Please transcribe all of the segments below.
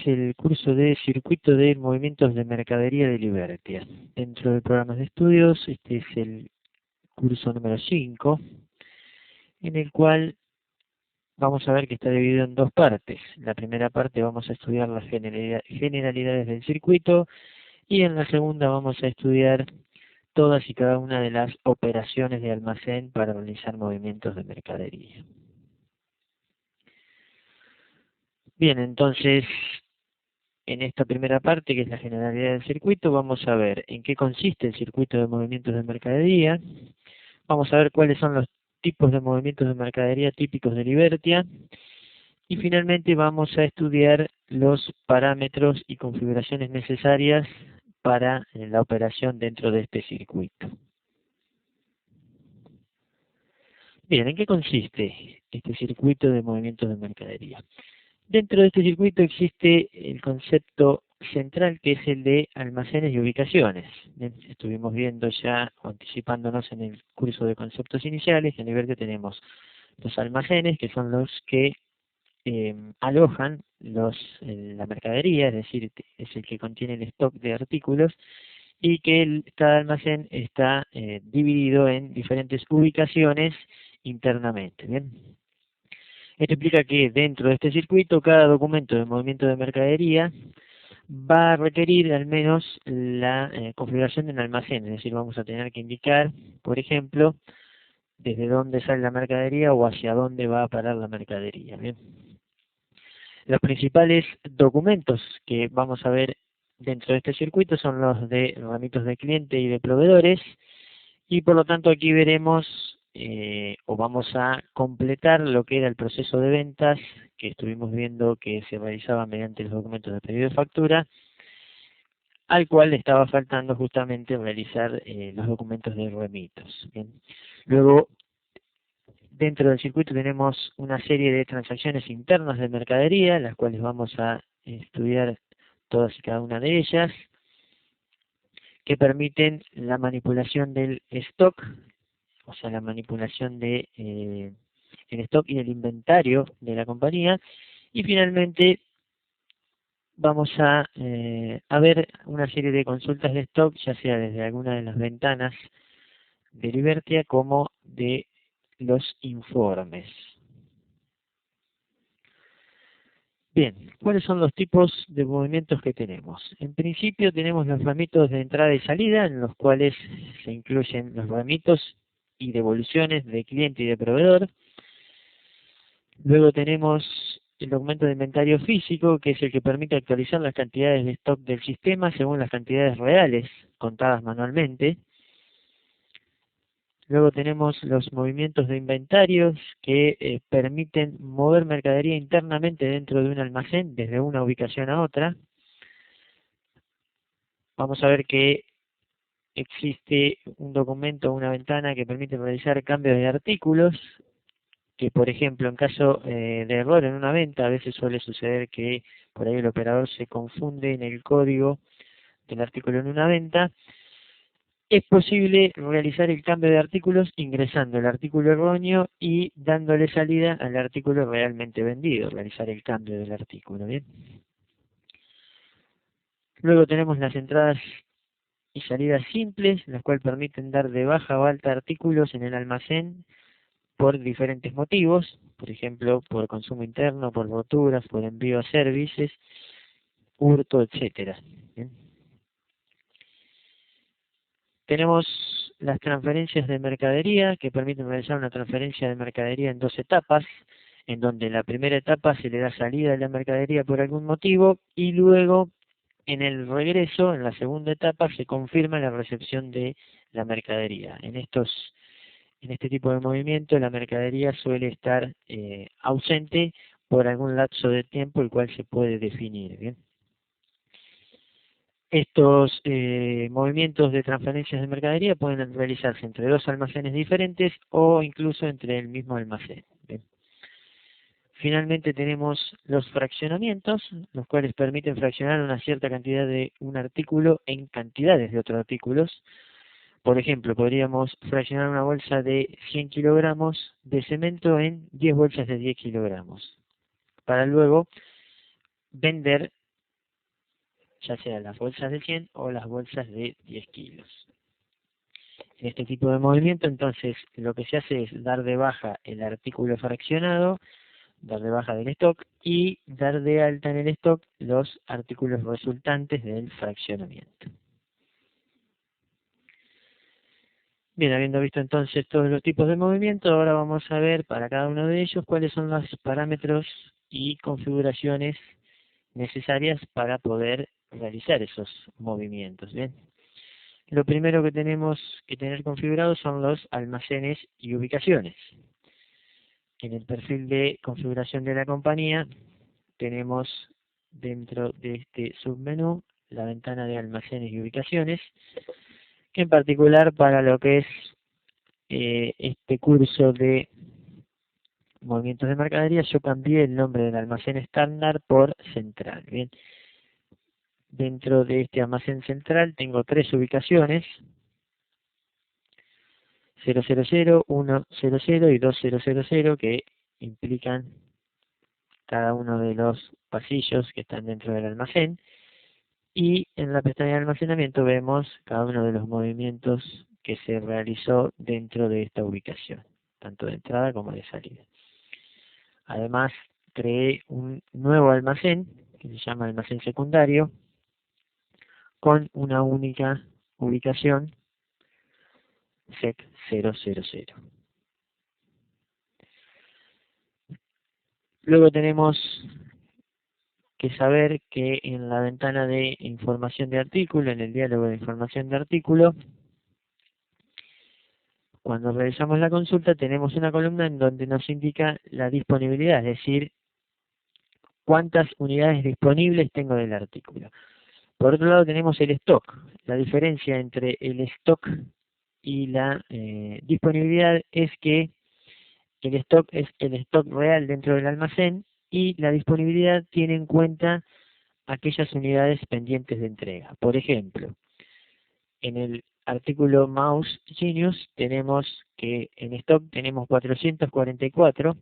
el curso de Circuito de Movimientos de Mercadería de Libertia. Dentro de programas de estudios, este es el curso número 5, en el cual vamos a ver que está dividido en dos partes. La primera parte vamos a estudiar las generalidades del circuito y en la segunda vamos a estudiar todas y cada una de las operaciones de almacén para realizar movimientos de mercadería. Bien, entonces, en esta primera parte, que es la generalidad del circuito, vamos a ver en qué consiste el circuito de movimientos de mercadería. Vamos a ver cuáles son los tipos de movimientos de mercadería típicos de Libertia. Y finalmente vamos a estudiar los parámetros y configuraciones necesarias para la operación dentro de este circuito. Bien, ¿en qué consiste este circuito de movimientos de mercadería? Dentro de este circuito existe el concepto central, que es el de almacenes y ubicaciones. Bien, estuvimos viendo ya, o anticipándonos en el curso de conceptos iniciales, que en Libertia tenemos los almacenes, que son los que alojan la mercadería, es decir, es el que contiene el stock de artículos, y que cada almacén está dividido en diferentes ubicaciones internamente. Bien. Esto implica que dentro de este circuito, cada documento de movimiento de mercadería va a requerir al menos la configuración de un almacén, es decir, vamos a tener que indicar, por ejemplo, desde dónde sale la mercadería o hacia dónde va a parar la mercadería. Bien. Los principales documentos que vamos a ver dentro de este circuito son los de ramitos de cliente y de proveedores, y por lo tanto aquí veremos o vamos a completar lo que era el proceso de ventas que estuvimos viendo que se realizaba mediante los documentos de pedido de factura, al cual le estaba faltando justamente realizar los documentos de remitos. Bien. Luego, dentro del circuito tenemos una serie de transacciones internas de mercadería, las cuales vamos a estudiar todas y cada una de ellas, que permiten la manipulación del stock, o sea, la manipulación de el stock y el inventario de la compañía. Y finalmente vamos a ver una serie de consultas de stock, ya sea desde alguna de las ventanas de Libertia como de los informes. Bien, ¿cuáles son los tipos de movimientos que tenemos? En principio tenemos los ramitos de entrada y salida, en los cuales se incluyen los ramitos y devoluciones de cliente y de proveedor. Luego tenemos el documento de inventario físico, que es el que permite actualizar las cantidades de stock del sistema según las cantidades reales contadas manualmente. Luego tenemos los movimientos de inventarios que permiten mover mercadería internamente dentro de un almacén desde una ubicación a otra. Vamos a ver que existe un documento o una ventana que permite realizar cambios de artículos, que por ejemplo en caso de error en una venta a veces suele suceder que por ahí el operador se confunde en el código del artículo en una venta. Es posible realizar el cambio de artículos ingresando el artículo erróneo y dándole salida al artículo realmente vendido, realizar el cambio del artículo. Bien. Luego tenemos las entradas y salidas simples, las cuales permiten dar de baja o alta artículos en el almacén por diferentes motivos, por ejemplo, por consumo interno, por roturas, por envío a servicios, hurto, etcétera. Bien. Tenemos las transferencias de mercadería, que permiten realizar una transferencia de mercadería en dos etapas, en donde en la primera etapa se le da salida de la mercadería por algún motivo y luego en el regreso, en la segunda etapa, se confirma la recepción de la mercadería. En este tipo de movimiento la mercadería suele estar ausente por algún lapso de tiempo el cual se puede definir. ¿Bien? Estos movimientos de transferencias de mercadería pueden realizarse entre dos almacenes diferentes o incluso entre el mismo almacén. ¿Bien? Finalmente tenemos los fraccionamientos, los cuales permiten fraccionar una cierta cantidad de un artículo en cantidades de otros artículos. Por ejemplo, podríamos fraccionar una bolsa de 100 kilogramos de cemento en 10 bolsas de 10 kilogramos, para luego vender ya sea las bolsas de 100 o las bolsas de 10 kilos. En este tipo de movimiento, entonces, lo que se hace es dar de baja el artículo fraccionado, dar de baja del stock y dar de alta en el stock los artículos resultantes del fraccionamiento. Bien, habiendo visto entonces todos los tipos de movimiento, ahora vamos a ver para cada uno de ellos cuáles son los parámetros y configuraciones necesarias para poder realizar esos movimientos. Bien, lo primero que tenemos que tener configurados son los almacenes y ubicaciones. En el perfil de configuración de la compañía tenemos dentro de este submenú la ventana de almacenes y ubicaciones, que en particular para lo que es este curso de movimientos de mercadería, yo cambié el nombre del almacén estándar por central. Bien, dentro de este almacén central tengo tres ubicaciones: 000, 100 y 2000, que implican cada uno de los pasillos que están dentro del almacén. Y en la pestaña de almacenamiento vemos cada uno de los movimientos que se realizó dentro de esta ubicación, tanto de entrada como de salida. Además, creé un nuevo almacén que se llama almacén secundario con una única ubicación, SEC 000. Luego tenemos que saber que en la ventana de información de artículo, en el diálogo de información de artículo, cuando realizamos la consulta tenemos una columna en donde nos indica la disponibilidad, es decir, cuántas unidades disponibles tengo del artículo. Por otro lado tenemos el stock. La diferencia entre el stock y la disponibilidad es que el stock es el stock real dentro del almacén y la disponibilidad tiene en cuenta aquellas unidades pendientes de entrega. Por ejemplo, en el artículo Mouse Genius tenemos que en stock tenemos 444,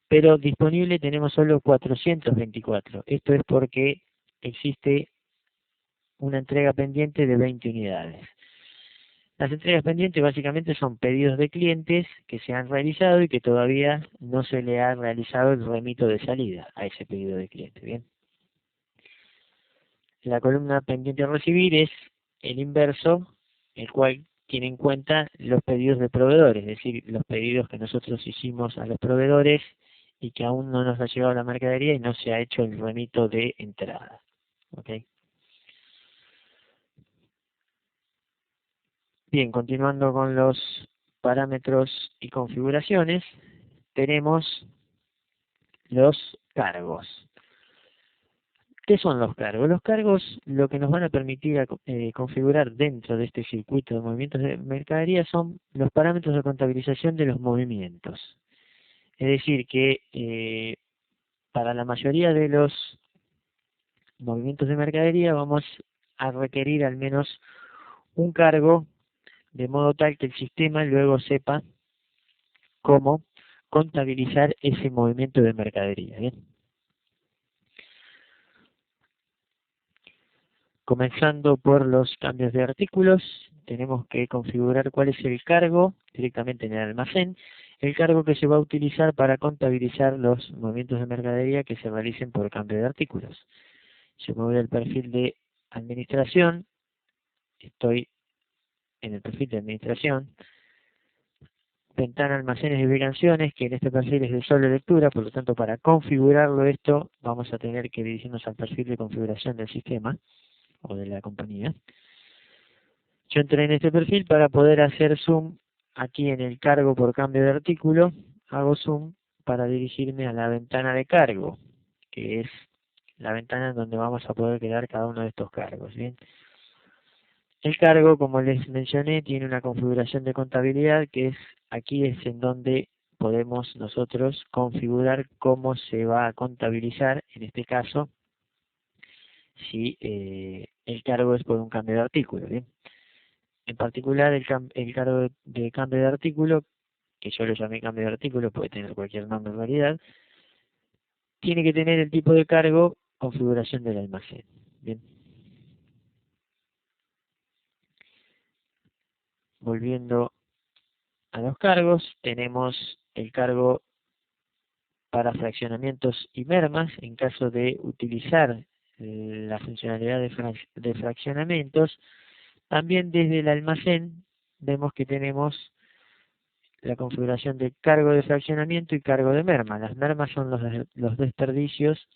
pero disponible tenemos solo 424. Esto es porque existe una entrega pendiente de 20 unidades. Las entregas pendientes básicamente son pedidos de clientes que se han realizado y que todavía no se le ha realizado el remito de salida a ese pedido de cliente. Bien. La columna pendiente a recibir es el inverso, el cual tiene en cuenta los pedidos de proveedores, es decir, los pedidos que nosotros hicimos a los proveedores y que aún no nos ha llegado la mercadería y no se ha hecho el remito de entrada. ¿Okay? Bien, continuando con los parámetros y configuraciones, tenemos los cargos. ¿Qué son los cargos? Los cargos lo que nos van a permitir configurar dentro de este circuito de movimientos de mercadería son los parámetros de contabilización de los movimientos. Es decir, que para la mayoría de los movimientos de mercadería vamos a requerir al menos un cargo, de modo tal que el sistema luego sepa cómo contabilizar ese movimiento de mercadería. ¿Bien? Comenzando por los cambios de artículos, tenemos que configurar cuál es el cargo directamente en el almacén, el cargo que se va a utilizar para contabilizar los movimientos de mercadería que se realicen por cambio de artículos. Yo me voy al perfil de administración, estoy en el perfil de administración, ventana almacenes y ubicaciones, que en este perfil es de solo lectura, por lo tanto para configurarlo esto vamos a tener que dirigirnos al perfil de configuración del sistema o de la compañía. Yo entré en este perfil para poder hacer zoom aquí en el cargo por cambio de artículo, hago zoom para dirigirme a la ventana de cargo, que es la ventana en donde vamos a poder crear cada uno de estos cargos. Bien. El cargo, como les mencioné, tiene una configuración de contabilidad que aquí es en donde podemos nosotros configurar cómo se va a contabilizar, en este caso, si el cargo es por un cambio de artículo. ¿Bien? En particular, el cargo de cambio de artículo, que yo lo llamé cambio de artículo, puede tener cualquier nombre en realidad, tiene que tener el tipo de cargo configuración del almacén. Bien. volviendo a los cargos, tenemos el cargo para fraccionamientos y mermas en caso de utilizar la funcionalidad de fraccionamientos. También desde el almacén vemos que tenemos la configuración de cargo de fraccionamiento y cargo de merma. Las mermas son los desperdicios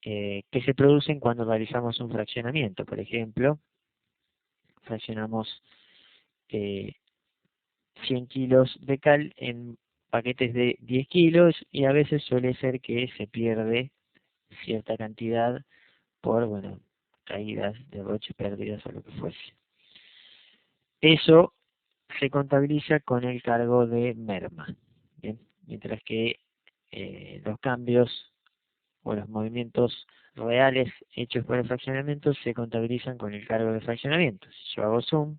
que se producen cuando realizamos un fraccionamiento. Por ejemplo, fraccionamos 100 kilos de cal en paquetes de 10 kilos y a veces suele ser que se pierde cierta cantidad por, bueno, caídas, derroches, pérdidas o lo que fuese. Eso se contabiliza con el cargo de merma, ¿bien? Mientras que los cambios o los movimientos reales hechos por el fraccionamiento se contabilizan con el cargo de fraccionamiento. Si yo hago zoom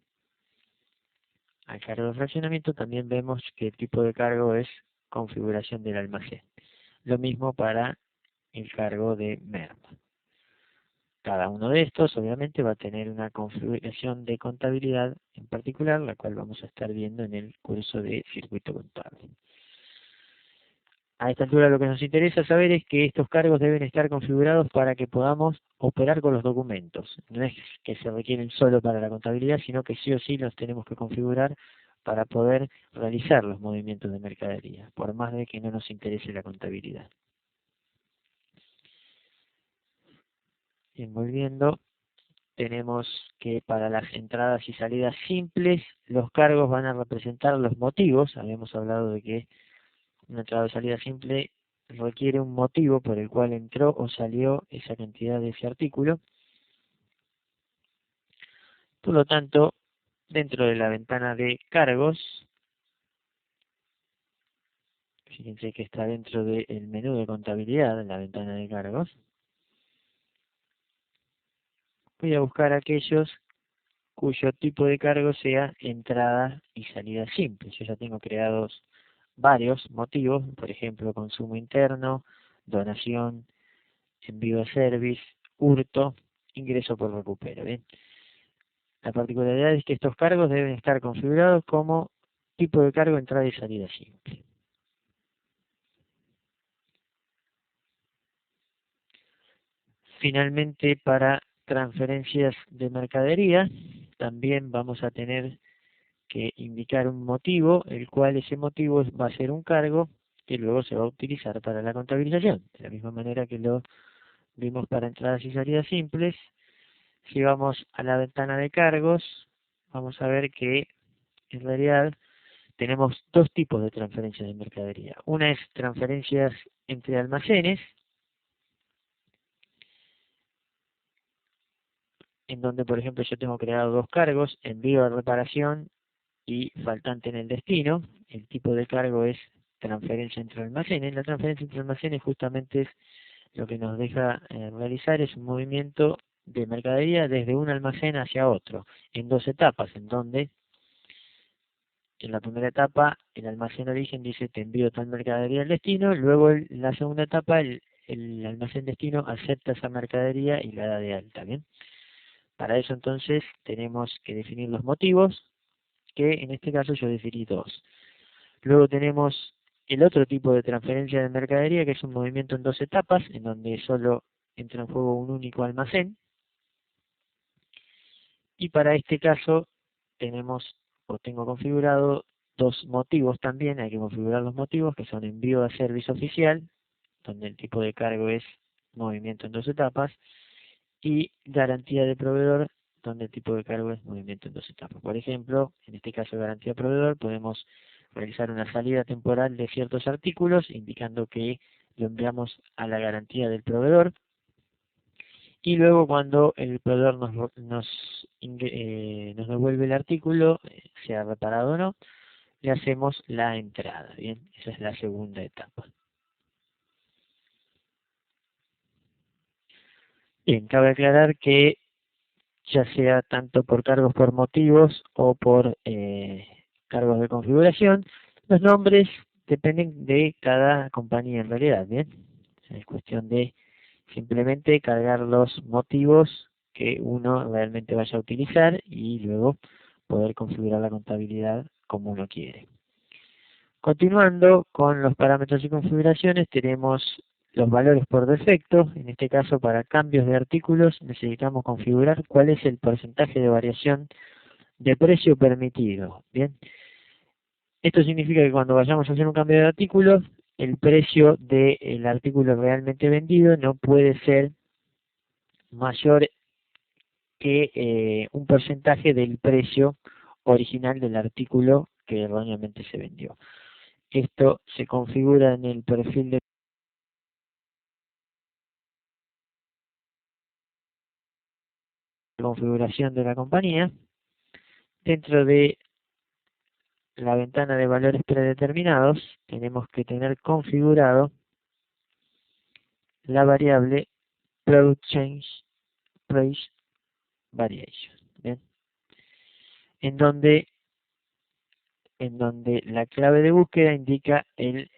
al cargo de fraccionamiento, también vemos que el tipo de cargo es configuración del almacén. Lo mismo para el cargo de merma. Cada uno de estos, obviamente, va a tener una configuración de contabilidad en particular, la cual vamos a estar viendo en el curso de circuito contable. A esta altura lo que nos interesa saber es que estos cargos deben estar configurados para que podamos operar con los documentos. No es que se requieren solo para la contabilidad, sino que sí o sí los tenemos que configurar para poder realizar los movimientos de mercadería, por más de que no nos interese la contabilidad. Bien, volviendo, tenemos que para las entradas y salidas simples, los cargos van a representar los motivos. Habíamos hablado de que una entrada o salida simple requiere un motivo por el cual entró o salió esa cantidad de ese artículo. Por lo tanto, dentro de la ventana de cargos, fíjense que está dentro del menú de contabilidad, en la ventana de cargos, voy a buscar aquellos cuyo tipo de cargo sea entrada y salida simple. Yo ya tengo creados varios motivos, por ejemplo, consumo interno, donación, envío de service, hurto, ingreso por recupero. ¿Bien? La particularidad es que estos cargos deben estar configurados como tipo de cargo entrada y salida simple. Finalmente, para transferencias de mercadería, también vamos a tener que indicar un motivo, el cual ese motivo va a ser un cargo que luego se va a utilizar para la contabilización. De la misma manera que lo vimos para entradas y salidas simples, si vamos a la ventana de cargos, vamos a ver que en realidad tenemos dos tipos de transferencias de mercadería. Una es transferencias entre almacenes, en donde, por ejemplo, yo tengo creado dos cargos, envío a reparación y faltante en el destino. El tipo de cargo es transferencia entre almacenes. La transferencia entre almacenes justamente es lo que nos deja realizar es un movimiento de mercadería desde un almacén hacia otro, en dos etapas, en donde en la primera etapa el almacén de origen dice te envío tal mercadería al destino, luego en la segunda etapa el almacén destino acepta esa mercadería y la da de alta. ¿Bien? Para eso entonces tenemos que definir los motivos, que en este caso yo definí dos. Luego tenemos el otro tipo de transferencia de mercadería, que es un movimiento en dos etapas, en donde solo entra en juego un único almacén. Y para este caso tenemos o tengo configurado dos motivos también, hay que configurar los motivos, que son envío a servicio oficial, donde el tipo de cargo es movimiento en dos etapas, y garantía de proveedor, donde el tipo de cargo es movimiento en dos etapas. Por ejemplo, en este caso de garantía de proveedor, podemos realizar una salida temporal de ciertos artículos, indicando que lo enviamos a la garantía del proveedor, y luego cuando el proveedor nos devuelve el artículo, sea reparado o no, le hacemos la entrada. Bien, esa es la segunda etapa. Bien, cabe aclarar que ya sea tanto por cargos por motivos o por cargos de configuración, los nombres dependen de cada compañía en realidad. Bien, es cuestión de simplemente cargar los motivos que uno realmente vaya a utilizar y luego poder configurar la contabilidad como uno quiere. Continuando con los parámetros y configuraciones, tenemos los valores por defecto. En este caso, para cambios de artículos, necesitamos configurar cuál es el porcentaje de variación de precio permitido. Bien, esto significa que cuando vayamos a hacer un cambio de artículo, el precio del artículo realmente vendido no puede ser mayor que un porcentaje del precio original del artículo que erróneamente se vendió. Esto se configura en el perfil de configuración de la compañía. Dentro de la ventana de valores predeterminados, tenemos que tener configurado la variable Product Change Price Variation, ¿bien? En donde la clave de búsqueda indica el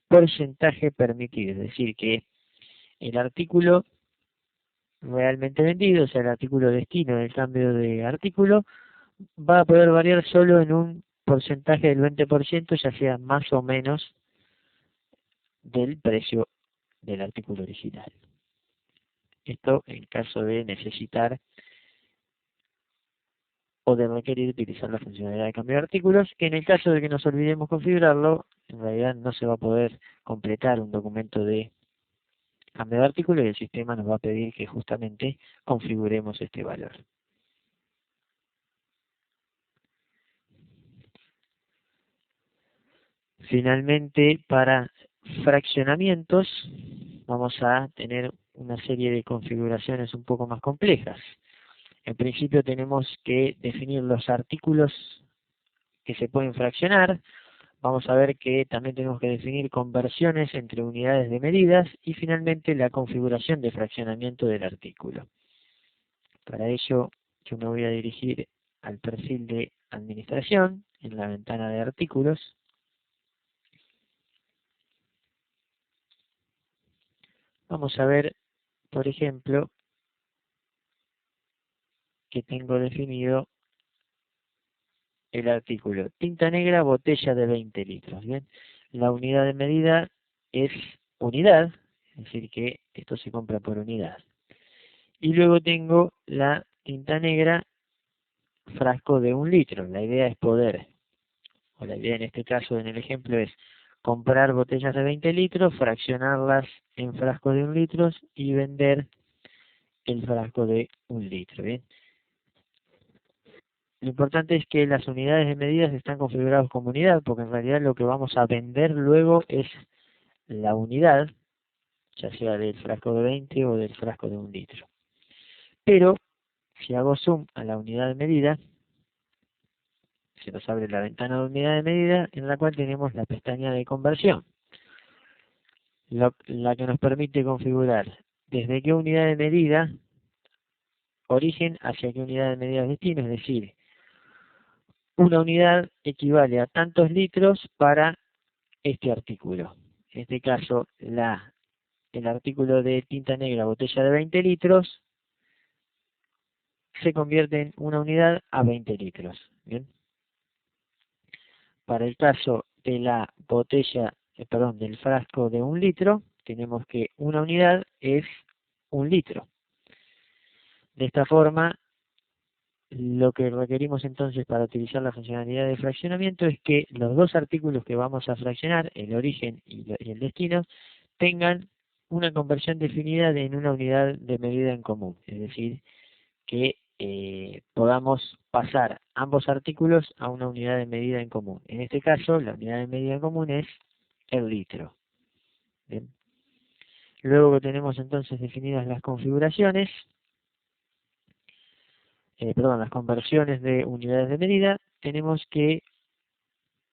porcentaje permitido, es decir, que el artículo realmente vendido, o sea, el artículo destino del cambio de artículo, va a poder variar solo en un porcentaje del 20%, ya sea más o menos del precio del artículo original. Esto en caso de necesitar o de requerir utilizar la funcionalidad de cambio de artículos, que en el caso de que nos olvidemos configurarlo, en realidad no se va a poder completar un documento de cambio de artículo y el sistema nos va a pedir que justamente configuremos este valor. Finalmente, para fraccionamientos, vamos a tener una serie de configuraciones un poco más complejas. En principio tenemos que definir los artículos que se pueden fraccionar. Vamos a ver que también tenemos que definir conversiones entre unidades de medidas y finalmente la configuración de fraccionamiento del artículo. Para ello, yo me voy a dirigir al perfil de administración en la ventana de artículos. Vamos a ver, por ejemplo, que tengo definido el artículo tinta negra, botella de 20 litros. Bien, la unidad de medida es unidad, es decir que esto se compra por unidad. Y luego tengo la tinta negra, frasco de 1 litro. La idea es poder, o la idea en este caso en el ejemplo es comprar botellas de 20 litros, fraccionarlas en frascos de 1 litro y vender el frasco de 1 litro. Bien. Lo importante es que las unidades de medidas están configuradas como unidad, porque en realidad lo que vamos a vender luego es la unidad, ya sea del frasco de 20 o del frasco de 1 litro. Pero, si hago zoom a la unidad de medida, se nos abre la ventana de unidad de medida, en la cual tenemos la pestaña de conversión, la que nos permite configurar desde qué unidad de medida, origen, hacia qué unidad de medida destino, es decir, una unidad equivale a tantos litros para este artículo. En este caso, el artículo de tinta negra, botella de 20 litros, se convierte en una unidad a 20 litros. ¿Bien? Para el caso de la botella, del frasco de 1 litro, tenemos que una unidad es 1 litro. De esta forma, lo que requerimos entonces para utilizar la funcionalidad de fraccionamiento es que los dos artículos que vamos a fraccionar, el origen y el destino, tengan una conversión definida en una unidad de medida en común. Es decir, que podamos pasar ambos artículos a una unidad de medida en común. En este caso, la unidad de medida en común es el litro. Bien. Luego que tenemos entonces definidas las configuraciones, las conversiones de unidades de medida, tenemos que,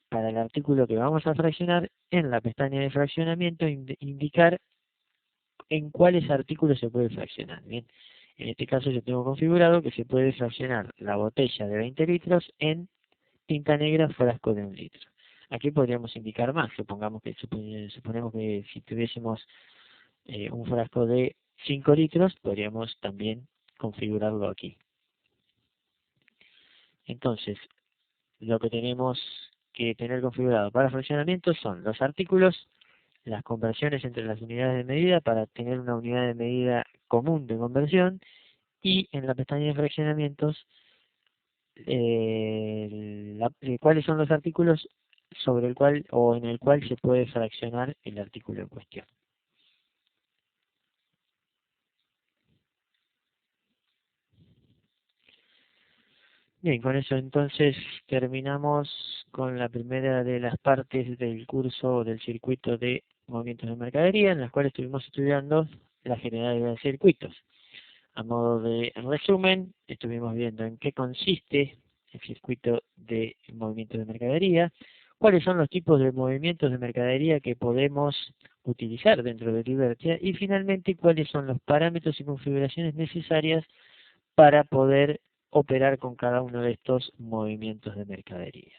para el artículo que vamos a fraccionar, en la pestaña de fraccionamiento, indicar en cuáles artículos se puede fraccionar. Bien, en este caso yo tengo configurado que se puede fraccionar la botella de 20 litros en tinta negra, frasco de 1 litro. Aquí podríamos indicar más, suponemos que si tuviésemos un frasco de 5 litros, podríamos también configurarlo aquí. Entonces, lo que tenemos que tener configurado para fraccionamiento son los artículos, las conversiones entre las unidades de medida para tener una unidad de medida común de conversión, y en la pestaña de fraccionamientos, cuáles son los artículos sobre el cual o en el cual se puede fraccionar el artículo en cuestión. Bien, con eso entonces terminamos con la primera de las partes del curso del circuito de movimientos de mercadería, en las cuales estuvimos estudiando la generalidad de circuitos. A modo de resumen, estuvimos viendo en qué consiste el circuito de movimientos de mercadería, cuáles son los tipos de movimientos de mercadería que podemos utilizar dentro de Libertia, y finalmente cuáles son los parámetros y configuraciones necesarias para poder operar con cada uno de estos movimientos de mercadería.